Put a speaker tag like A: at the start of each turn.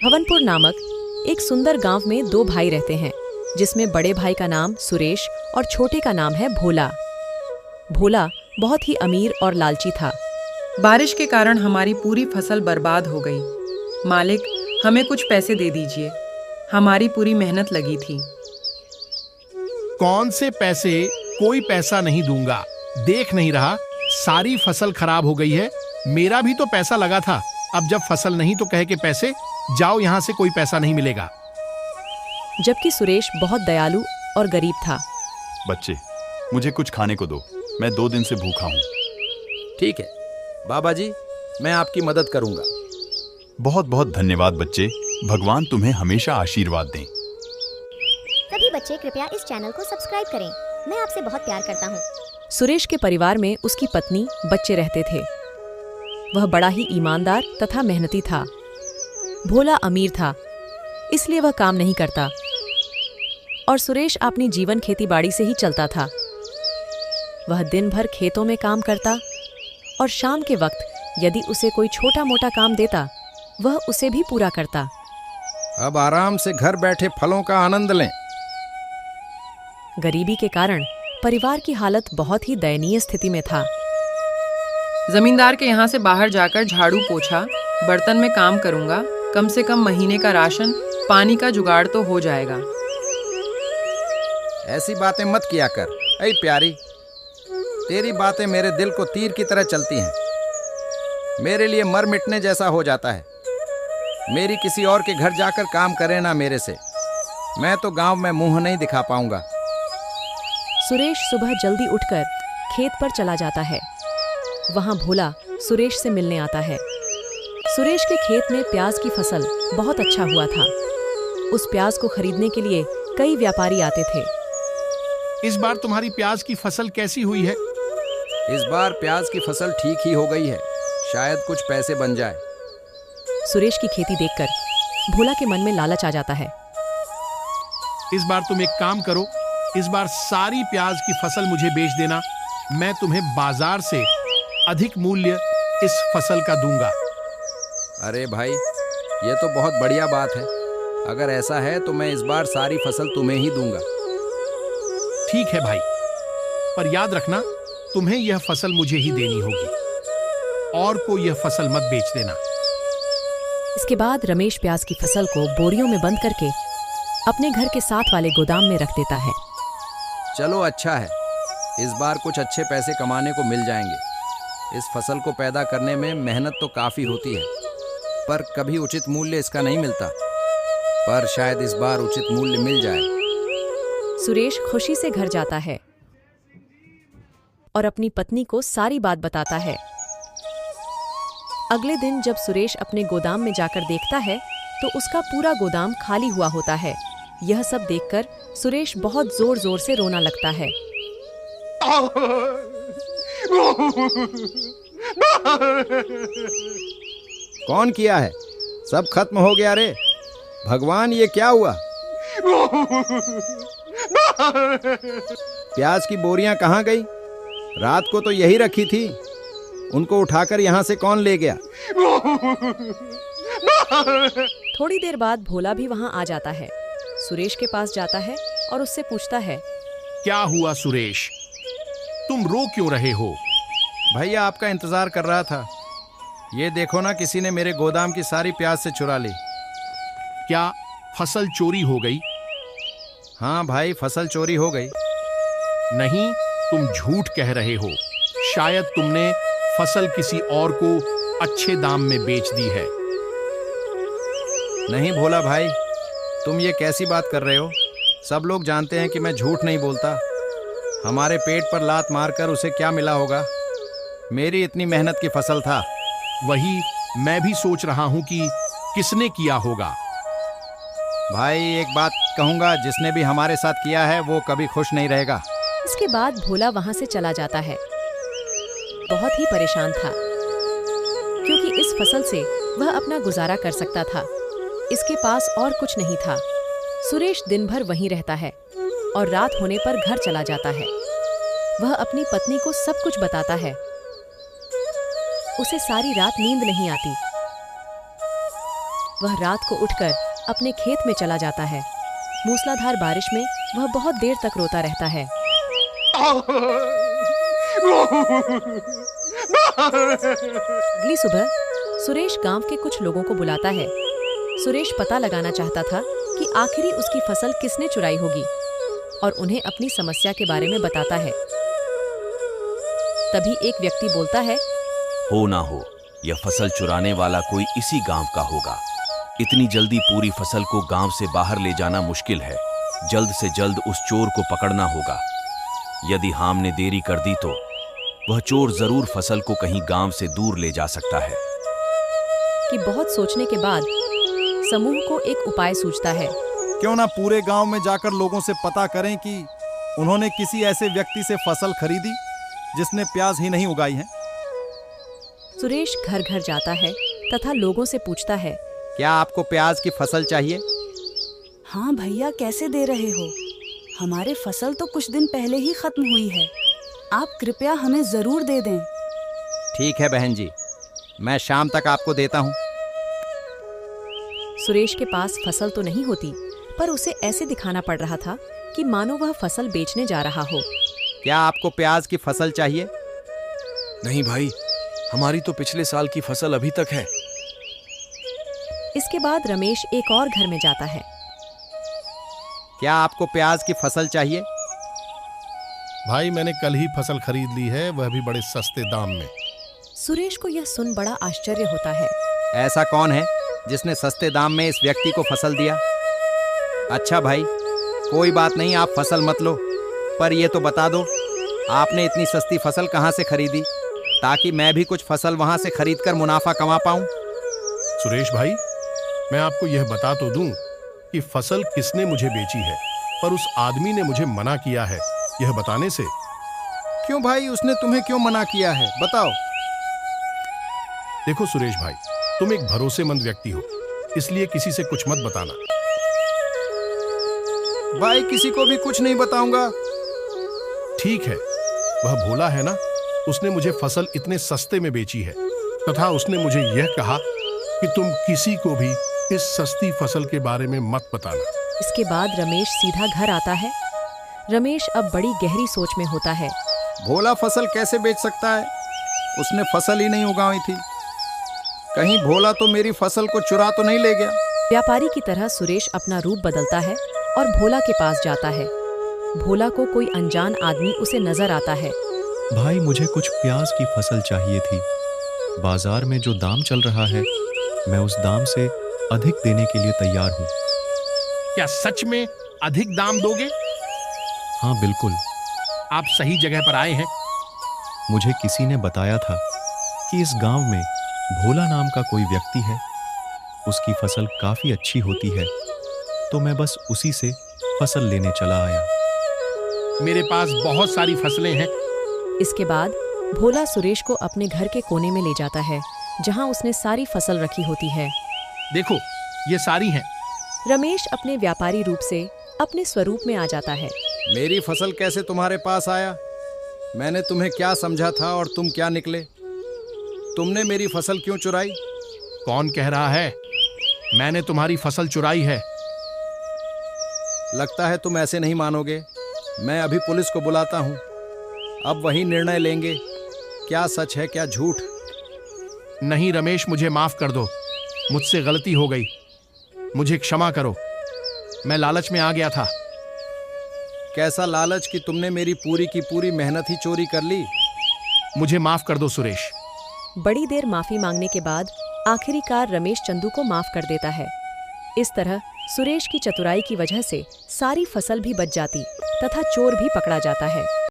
A: भवनपुर नामक एक सुंदर गांव में दो भाई रहते हैं, जिसमें बड़े भाई का नाम सुरेश और छोटे का नाम है भोला। भोला बहुत ही अमीर और लालची था।
B: बारिश के कारण हमारी पूरी फसल बर्बाद हो गई। मालिक, हमें कुछ पैसे दे दीजिए, हमारी पूरी मेहनत लगी थी।
C: कौन से पैसे? कोई पैसा नहीं दूंगा। देख नहीं रहा सारी फसल खराब हो गई है। मेरा भी तो पैसा लगा था। अब जब फसल नहीं तो कह के पैसे, जाओ यहां से, कोई पैसा नहीं मिलेगा।
A: जबकि सुरेश बहुत दयालु और गरीब था।
D: बच्चे, मुझे कुछ खाने को दो, मैं 2 दिन से भूखा हूँ।
E: ठीक है बाबा जी, मैं आपकी मदद करूंगा।
D: बहुत बहुत धन्यवाद बच्चे, भगवान तुम्हें हमेशा आशीर्वाद दें।
F: सभी बच्चे कृपया इस चैनल को सब्सक्राइब करें। मैं आपसे बहुत प्यार करता हूँ।
A: सुरेश के परिवार में उसकी पत्नी, बच्चे रहते थे। वह बड़ा ही ईमानदार तथा मेहनती था। भोला अमीर था, इसलिए वह काम नहीं करता और सुरेश अपनी जीवन खेतीबाड़ी से ही चलता था। वह दिन भर खेतों में काम करता और शाम के वक्त यदि उसे कोई छोटा मोटा काम देता, वह उसे भी पूरा करता।
E: अब आराम से घर बैठे फलों का आनंद लें।
A: गरीबी के कारण परिवार की हालत बहुत ही दयनीय स्थिति में था।
B: जमींदार के यहाँ से बाहर जाकर झाड़ू पोछा, बर्तन में काम करूंगा। कम से कम महीने का राशन, पानी का जुगाड़ तो हो जाएगा।
E: ऐसी बातें मत किया कर। ऐ प्यारी, तेरी बातें मेरे दिल को तीर की तरह चलती हैं। मेरे लिए मर मिटने जैसा हो जाता है। मेरी किसी और के घर जाकर काम करे ना मेरे से। मैं तो गांव में मुंह नहीं दिखा पाऊंगा।
A: सुरेश सुबह जल्दी उठकर खेत पर चला जाता है। वहां भोला सुरेश से मिलने आता है। सुरेश के खेत में प्याज की फसल बहुत अच्छा हुआ था। उस प्याज को खरीदने के लिए कई व्यापारी आते थे।
C: इस बार तुम्हारी प्याज की फसल कैसी हुई है?
E: इस बार प्याज की फसल ठीक ही हो गई है। शायद कुछ पैसे बन जाए।
A: सुरेश की खेती देखकर भोला के मन में लालच आ जाता है।
C: इस बार तुम एक काम करो, इस बार सारी प्याज की फसल मुझे बेच देना। मैं तुम्हें बाजार से अधिक मूल्य इस फसल का दूंगा।
E: अरे भाई, ये तो बहुत बढ़िया बात है। अगर ऐसा है तो मैं इस बार सारी फसल तुम्हें ही दूंगा।
C: ठीक है भाई, पर याद रखना तुम्हें यह फसल मुझे ही देनी होगी और कोई यह फसल मत बेच देना।
A: इसके बाद रमेश प्याज की फसल को बोरियों में बंद करके अपने घर के साथ वाले गोदाम में रख देता है।
E: चलो अच्छा है, इस बार कुछ अच्छे पैसे कमाने को मिल जाएंगे। इस फसल को पैदा करने में मेहनत तो काफी होती है, पर कभी उचित मूल्य इसका नहीं मिलता। पर शायद इस बार उचित मूल्य मिल जाए।
A: सुरेश खुशी से घर जाता है और अपनी पत्नी को सारी बात बताता है। अगले दिन जब सुरेश अपने गोदाम में जाकर देखता है तो उसका पूरा गोदाम खाली हुआ होता है। यह सब देखकर सुरेश बहुत जोर जोर से रोना लगता है।
E: कौन किया है? सब खत्म हो गया रे। भगवान, ये क्या हुआ? प्याज की बोरियां कहाँ गई? रात को तो यही रखी थी। उनको उठाकर यहाँ से कौन ले गया?
A: थोड़ी देर बाद भोला भी वहाँ आ जाता है। सुरेश के पास जाता है और उससे पूछता है,
C: क्या हुआ सुरेश? तुम रो क्यों रहे हो?
E: भैया, आपका इंतजार कर रहा था। ये देखो ना, किसी ने मेरे गोदाम की सारी प्याज से चुरा ली।
C: क्या फसल चोरी हो गई?
E: हाँ भाई, फसल चोरी हो गई।
C: नहीं, तुम झूठ कह रहे हो। शायद तुमने फसल किसी और को अच्छे दाम में बेच दी है।
E: नहीं भोला भाई, तुम ये कैसी बात कर रहे हो? सब लोग जानते हैं कि मैं झूठ नहीं बोलता। हमारे पेट पर लात मारकर उसे क्या मिला होगा? मेरी इतनी मेहनत की फसल था।
C: वही मैं भी सोच रहा हूं कि किसने किया होगा।
E: भाई, एक बात कहूंगा, जिसने भी हमारे साथ किया है वो कभी खुश नहीं रहेगा।
A: इसके बाद भोला वहां से चला जाता है। बहुत ही परेशान था क्योंकि इस फसल से वह अपना गुजारा कर सकता था। इसके पास और कुछ नहीं था। सुरेश दिन भर वहीं रहता है और रात होने पर घर चला जाता है। वह अपनी पत्नी को सब कुछ बताता है। उसे सारी रात नींद नहीं आती। वह रात को उठकर अपने खेत में चला जाता है। मूसलाधार बारिश में वह बहुत देर तक रोता रहता है। अगली सुबह सुरेश गांव के कुछ लोगों को बुलाता है। सुरेश पता लगाना चाहता था कि आखिरी उसकी फसल किसने चुराई होगी और उन्हें अपनी समस्या के बारे में बताता है। तभी एक व्यक्ति बोलता है,
G: हो ना हो यह फसल चुराने वाला कोई इसी गांव का होगा। इतनी जल्दी पूरी फसल को गांव से बाहर ले जाना मुश्किल है। जल्द से जल्द उस चोर को पकड़ना होगा। यदि हमने देरी कर दी तो वह चोर जरूर फसल को कहीं गांव से दूर ले जा सकता है।
A: कि बहुत सोचने के बाद समूह को एक उपाय सूझता है।
H: क्यों ना पूरे गांव में जाकर लोगों से पता करें कि उन्होंने किसी ऐसे व्यक्ति से फसल खरीदी जिसने प्याज ही नहीं उगाई है।
A: सुरेश घर घर जाता है तथा लोगों से पूछता है,
E: क्या आपको प्याज की फसल चाहिए?
I: हाँ भैया, कैसे दे रहे हो? हमारे फसल तो कुछ दिन पहले ही खत्म हुई है। आप कृपया हमें जरूर दे दें।
E: ठीक है बहन जी, मैं शाम तक आपको देता हूँ।
A: सुरेश के पास फसल तो नहीं होती, पर उसे ऐसे दिखाना पड़ रहा था कि मानो वह फसल बेचने जा रहा हो।
E: क्या आपको प्याज की फसल चाहिए?
G: नहीं भाई, हमारी तो पिछले साल की फसल अभी तक है।
A: इसके बाद रमेश एक और घर में जाता है।
E: क्या आपको प्याज की फसल चाहिए?
C: भाई मैंने कल ही फसल खरीद ली है, वह भी बड़े सस्ते दाम में।
A: सुरेश को यह सुन बड़ा आश्चर्य होता है।
E: ऐसा कौन है जिसने सस्ते दाम में इस व्यक्ति को फसल दिया? अच्छा भाई, कोई बात नहीं, आप फसल मत लो, पर ये तो बता दो आपने इतनी सस्ती फसल कहाँ से खरीदी, ताकि मैं भी कुछ फसल वहाँ से खरीदकर मुनाफा कमा पाऊँ।
C: सुरेश भाई, मैं आपको यह बता तो दूं कि फसल किसने मुझे बेची है, पर उस आदमी ने मुझे मना किया है यह बताने से।
H: क्यों भाई, उसने तुम्हें क्यों मना किया है, बताओ।
C: देखो सुरेश भाई, तुम एक भरोसेमंद व्यक्ति हो, इसलिए किसी से कुछ मत बताना।
H: भाई किसी को भी कुछ नहीं बताऊंगा।
C: ठीक है, वह भोला है ना, उसने मुझे फसल इतने सस्ते में बेची है, तथा उसने मुझे यह कहा कि तुम किसी को भी इस सस्ती फसल के बारे में मत बताना।
A: इसके बाद रमेश सीधा घर आता है। रमेश अब बड़ी गहरी सोच में होता है।
H: भोला फसल कैसे बेच सकता है? उसने फसल ही नहीं उगाई थी। कहीं भोला तो मेरी फसल को चुरा तो नहीं ले गया?
A: व्यापारी की तरह सुरेश अपना रूप बदलता है और भोला के पास जाता है। भोला को कोई अनजान आदमी उसे नजर आता है।
J: भाई, मुझे कुछ प्याज की फसल चाहिए थी। बाजार में जो दाम चल रहा है, मैं उस दाम से अधिक देने के लिए तैयार हूँ।
C: क्या सच में अधिक दाम दोगे?
J: हाँ बिल्कुल।
C: आप सही जगह पर आए हैं।
J: मुझे किसी ने बताया था कि इस गांव में भोला नाम का कोई व्यक्ति है। उसकी फसल काफी अच्छी होती है, तो मैं बस उसी से फसल लेने चला आया।
C: मेरे पास बहुत सारी फसलें हैं।
A: इसके बाद भोला सुरेश को अपने घर के कोने में ले जाता है, जहां उसने सारी फसल रखी होती है।
C: देखो, ये सारी हैं।
A: रमेश अपने व्यापारी रूप से अपने स्वरूप में आ जाता है।
H: मेरी फसल कैसे तुम्हारे पास आया? मैंने तुम्हें क्या समझा था और तुम क्या निकले? तुमने मेरी फसल क्यों चुराई?
C: कौन कह रहा है मैंने तुम्हारी फसल चुराई है?
H: लगता है तुम ऐसे नहीं मानोगे। मैं अभी पुलिस को बुलाता हूँ। अब वही निर्णय लेंगे, क्या सच है क्या झूठ।
C: नहीं रमेश, मुझे माफ कर दो, मुझसे गलती हो गई, मुझे क्षमा करो। मैं लालच में आ गया था।
H: कैसा लालच कि तुमने मेरी पूरी की पूरी मेहनत ही चोरी कर ली।
C: मुझे माफ कर दो सुरेश।
A: बड़ी देर माफी मांगने के बाद आखिरकार रमेश चंदू को माफ कर देता है। इस तरह सुरेश की चतुराई की वजह से सारी फसल भी बच जाती तथा चोर भी पकड़ा जाता है।